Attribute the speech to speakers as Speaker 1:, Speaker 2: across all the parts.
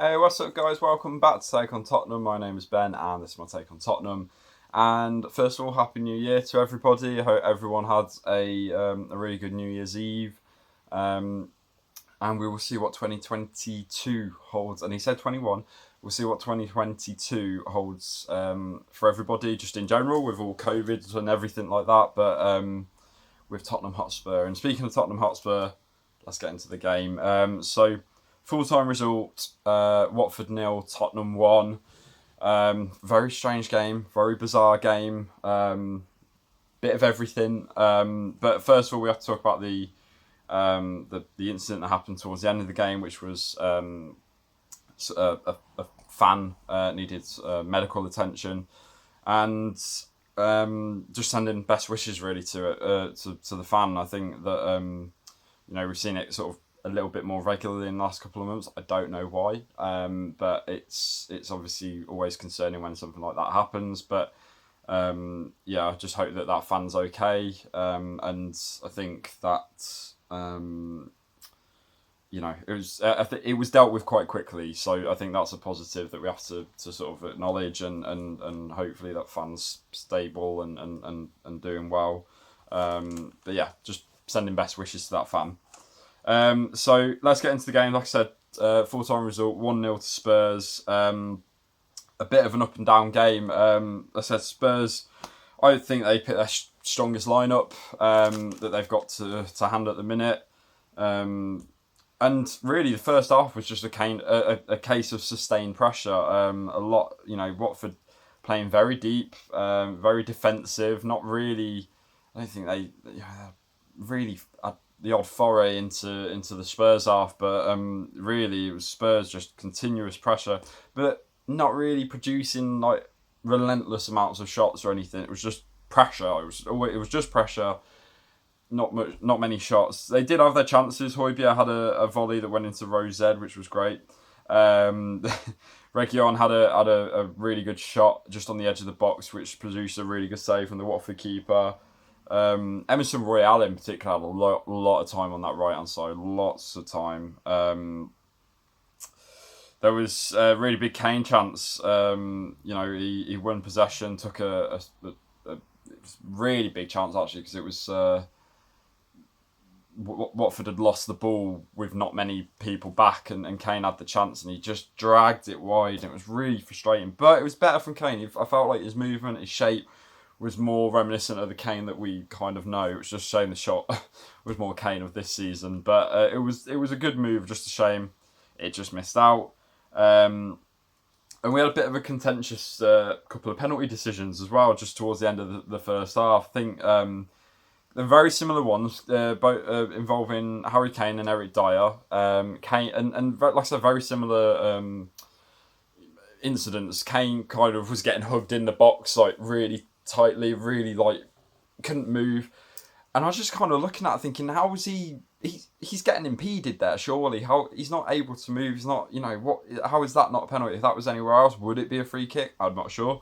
Speaker 1: Hey, what's up, guys? Welcome back to Take on Tottenham. My name is Ben, and this is my take on Tottenham. And first of all, Happy New Year to everybody. I hope everyone had a really good New Year's Eve. Um, and we will see what 2022 holds. And he said 21. We'll see what 2022 holds for everybody, just in general, with all COVID and everything like that. But with Tottenham Hotspur. And speaking of Tottenham Hotspur, let's get into the game. Full time result: Watford nil, Tottenham 1. Very strange game, very bizarre game. Bit of everything. But first of all, we have to talk about the incident that happened towards the end of the game, which was a fan needed medical attention, and just sending best wishes really to the fan. I think that we've seen it sort of a little bit more regularly in the last couple of months. I don't know why, but it's obviously always concerning when something like that happens. But I just hope that fan's okay, and I think that it was dealt with quite quickly. So I think that's a positive that we have to sort of acknowledge, and hopefully that fan's stable and doing well. But yeah, just sending best wishes to that fan. So let's get into the game. Like I said, full time result 1-0 to Spurs. A bit of an up and down game. Like I said, Spurs, I think they picked their strongest lineup that they've got to hand at the minute. And really, the first half was just a case of sustained pressure. A lot, Watford playing very deep, very defensive. Not really. I don't think they really the odd foray into the Spurs half, but really it was Spurs just continuous pressure, but not really producing like relentless amounts of shots or anything. It was just pressure. It was just pressure. Not many shots. They did have their chances. Højbjerg had a volley that went into row Z, which was great. Reguilon had a really good shot just on the edge of the box, which produced a really good save from the Watford keeper. Emerson Royale in particular had a lot of time on that right hand side, lots of time. There was a really big Kane chance. He won possession, took a really big chance actually, because it was Watford had lost the ball with not many people back, and Kane had the chance and he just dragged it wide. And it was really frustrating, but it was better from Kane. I felt like his movement, his shape was more reminiscent of the Kane that we kind of know. It was just a shame the shot was more Kane of this season, but it was a good move. Just a shame it just missed out. And we had a bit of a contentious couple of penalty decisions as well, just towards the end of the first half. I think they're very similar ones, both involving Harry Kane and Eric Dyer. Kane and like I said, very similar incidents. Kane kind of was getting hugged in the box like really tightly, really like couldn't move, and I was just kind of looking at it thinking, how was he's getting impeded there? Surely, how he's not able to move? He's not, what? How is that not a penalty? If that was anywhere else, would it be a free kick? I'm not sure.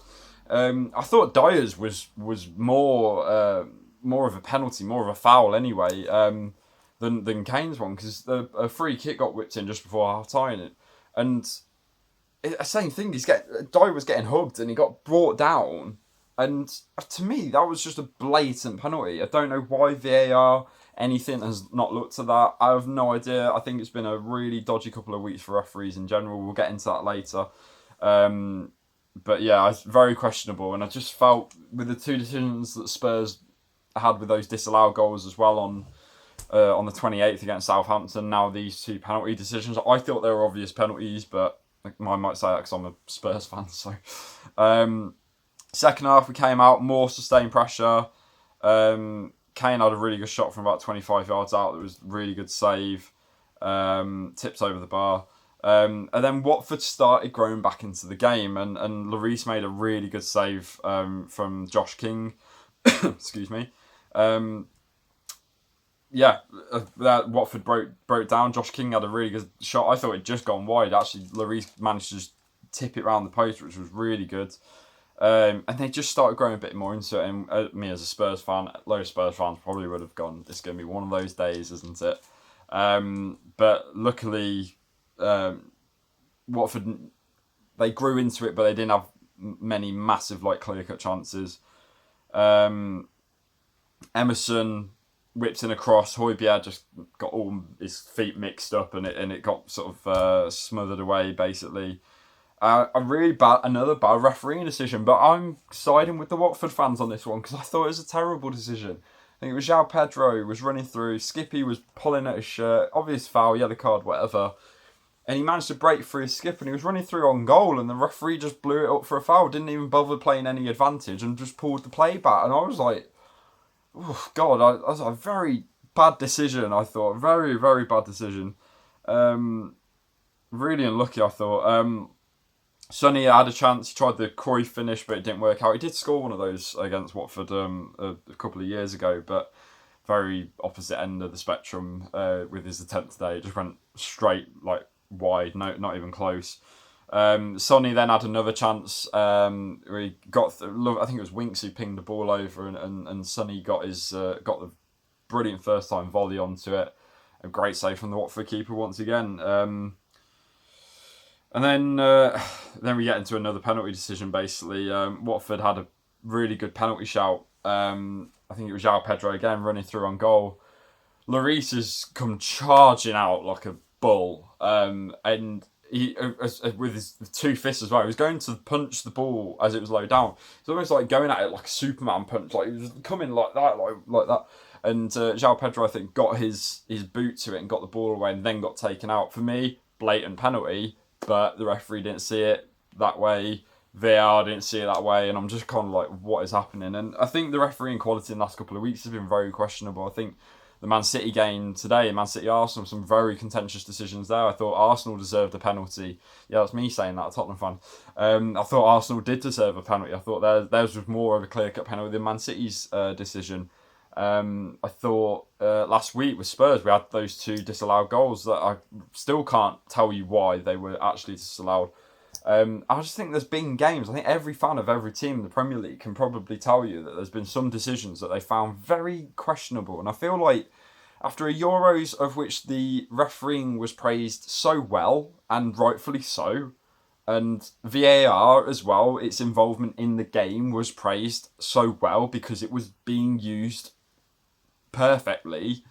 Speaker 1: I thought Dyer's was more of a penalty, more of a foul anyway, than Kane's one, because a free kick got whipped in just before half time, and same thing. Dyer was getting hugged and he got brought down. And to me, that was just a blatant penalty. I don't know why VAR, anything, has not looked at that. I have no idea. I think it's been a really dodgy couple of weeks for referees in general. We'll get into that later. But yeah, it's very questionable. And I just felt with the two decisions that Spurs had with those disallowed goals as well on the 28th against Southampton, now these two penalty decisions, I thought they were obvious penalties, but I might say that because I'm a Spurs fan. So second half, we came out, more sustained pressure. Kane had a really good shot from about 25 yards out. It was a really good save. Tipped over the bar. And then Watford started growing back into the game, and Lloris made a really good save from Josh King. Excuse me. Watford broke down. Josh King had a really good shot. I thought it'd just gone wide. Actually, Lloris managed to just tip it around the post, which was really good. And they just started growing a bit more into it. And me as a Spurs fan, a lot of Spurs fans probably would have gone, "It's going to be one of those days, isn't it?" But luckily, Watford, they grew into it, but they didn't have many massive clear-cut chances. Emerson whipped in a cross. Højbjerg just got all his feet mixed up, and it got sort of smothered away basically. Another bad refereeing decision, but I'm siding with the Watford fans on this one because I thought it was a terrible decision. I think it was João Pedro was running through, Skippy was pulling at his shirt, obvious foul, yellow card, whatever, and he managed to break through his skip and he was running through on goal and the referee just blew it up for a foul, didn't even bother playing any advantage and just pulled the play back, and I was like, oh God, that was a very bad decision, I thought, very, very bad decision. Really unlucky, I thought. Sonny had a chance. He tried the Cruyff finish, but it didn't work out. He did score one of those against Watford a couple of years ago, but very opposite end of the spectrum with his attempt today. It just went straight wide, not even close. Sonny then had another chance where he got. I think it was Winks who pinged the ball over, and Sonny got the brilliant first time volley onto it. A great save from the Watford keeper once again. And then we get into another penalty decision. Basically, Watford had a really good penalty shout. I think it was João Pedro again running through on goal. Lloris has come charging out like a bull, and he with his two fists as well. He was going to punch the ball as it was low down. It's almost like going at it like a Superman punch. Like he was coming like that, like that. And João Pedro, I think, got his boot to it and got the ball away, and then got taken out. For me, blatant penalty. But the referee didn't see it that way. VAR didn't see it that way. And I'm just kind of like, what is happening? And I think the refereeing quality in the last couple of weeks has been very questionable. I think the Man City game today, Man City Arsenal, some very contentious decisions there. I thought Arsenal deserved a penalty. Yeah, that's me saying that, a Tottenham fan. I thought Arsenal did deserve a penalty. I thought theirs was more of a clear-cut penalty than Man City's decision. I thought last week with Spurs we had those two disallowed goals that I still can't tell you why they were actually disallowed. I just think there's been games, I think every fan of every team in the Premier League can probably tell you that there's been some decisions that they found very questionable, and I feel like after a Euros of which the refereeing was praised so well, and rightfully so, and VAR as well, its involvement in the game was praised so well because it was being used perfectly,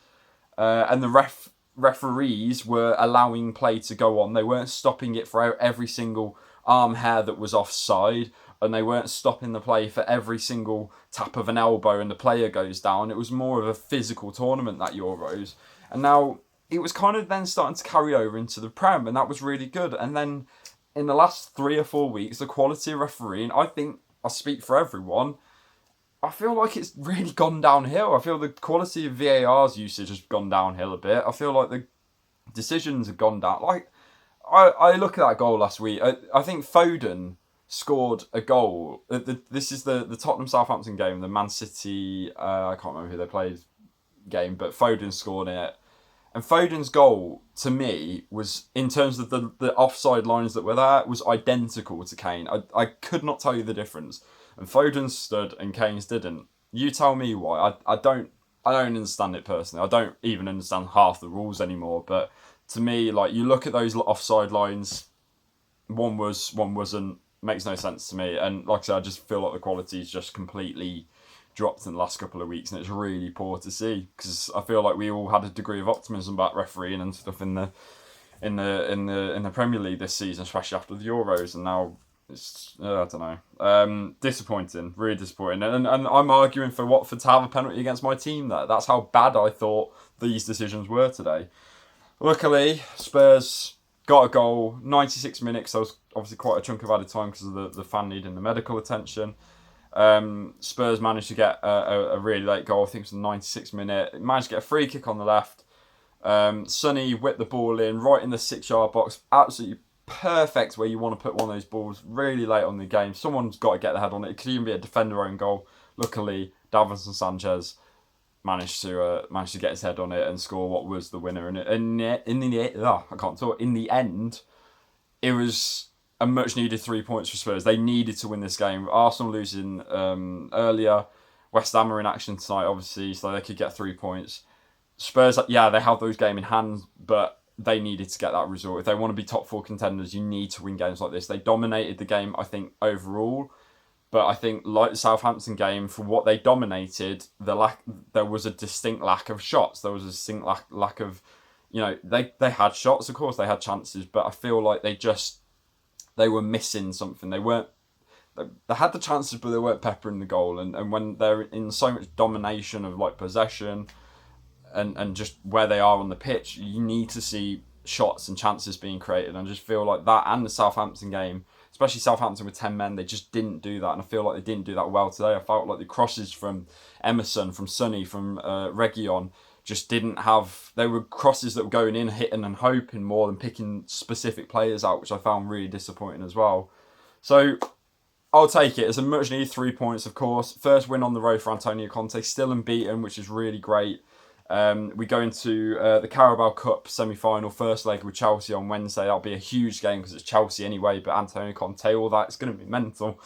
Speaker 1: and the referees were allowing play to go on. They weren't stopping it for every single arm hair that was offside, and they weren't stopping the play for every single tap of an elbow and the player goes down. It was more of a physical tournament, that Euros, and now it was kind of then starting to carry over into the Prem, and that was really good. And then in the last 3 or 4 weeks, the quality of refereeing, I think I speak for everyone, I feel like it's really gone downhill. I feel the quality of VAR's usage has gone downhill a bit. I feel like the decisions have gone down. Like, I look at that goal last week. I think Foden scored a goal. This is the Tottenham Southampton game, the Man City, I can't remember who they played game, but Foden scored in it. And Foden's goal, to me, was, in terms of the offside lines that were there, was identical to Kane. I could not tell you the difference. And Foden stood and Kane's didn't. You tell me why. I don't understand it personally. I don't even understand half the rules anymore. But to me, like, you look at those offside lines, one was, one wasn't. Makes no sense to me. And like I said, I just feel like the quality's just completely dropped in the last couple of weeks, and it's really poor to see, because I feel like we all had a degree of optimism about refereeing and stuff in the Premier League this season, especially after the Euros, and now it's I don't know. Disappointing, really disappointing, and I'm arguing for Watford to have a penalty against my team there. That's how bad I thought these decisions were today. Luckily, Spurs got a goal, 96 minutes. So it was obviously quite a chunk of added time because of the fan needing the medical attention. Spurs managed to get a really late goal. I think it was the 96th minute. Managed to get a free kick on the left. Sonny whipped the ball in right in the 6-yard box. Absolutely perfect where you want to put one of those balls really late on the game. Someone's got to get their head on it. It could even be a defender own goal. Luckily, Davinson Sanchez managed to get his head on it and score what was the winner. And in the end, it was a much needed 3 points for Spurs. They needed to win this game. Arsenal losing earlier. West Ham are in action tonight, obviously, so they could get 3 points. Spurs, yeah, they have those game in hand, but they needed to get that result. If they want to be top 4 contenders, you need to win games like this. They dominated the game, I think, overall. But I think, like the Southampton game, for what they dominated, there was a distinct lack of shots. There was a distinct lack of, they had shots, of course, they had chances, but I feel like they were missing something. They had the chances, but they weren't peppering the goal. And when they're in so much domination of like possession and just where they are on the pitch, you need to see shots and chances being created. And I just feel like that, and the Southampton game, especially Southampton with 10 men, they just didn't do that. And I feel like they didn't do that well today. I felt like the crosses from Emerson, from Sonny, from Reguilon just didn't have... They were crosses that were going in, hitting and hoping more than picking specific players out, which I found really disappointing as well. So I'll take it. It's a much needed 3 points, of course. First win on the road for Antonio Conte, still unbeaten, which is really great. We go into the Carabao Cup semi-final, first leg with Chelsea on Wednesday. That'll be a huge game because it's Chelsea anyway, but Antonio Conte, all that, it's going to be mental.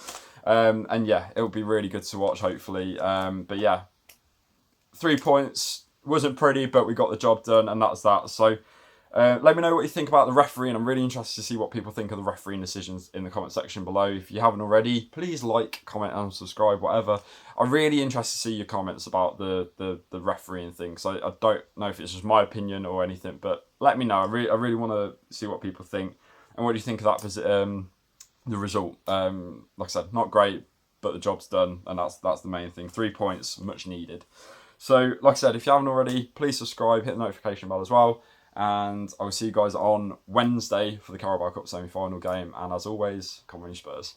Speaker 1: And yeah, it'll be really good to watch, hopefully. But yeah, 3 points. Wasn't pretty, but we got the job done, and that's that. So let me know what you think about the referee, and I'm really interested to see what people think of the refereeing decisions in the comment section below. If you haven't already, please like, comment and subscribe, whatever. I'm really interested to see your comments about the refereeing thing, so I don't know if it's just my opinion or anything, but let me know. I really want to see what people think. And what do you think of that the result? Like I said, not great, but the job's done, and that's the main thing. 3 points, much needed. So, like I said, if you haven't already, please subscribe, hit the notification bell as well. And I will see you guys on Wednesday for the Carabao Cup semi-final game. And as always, come on, you Spurs.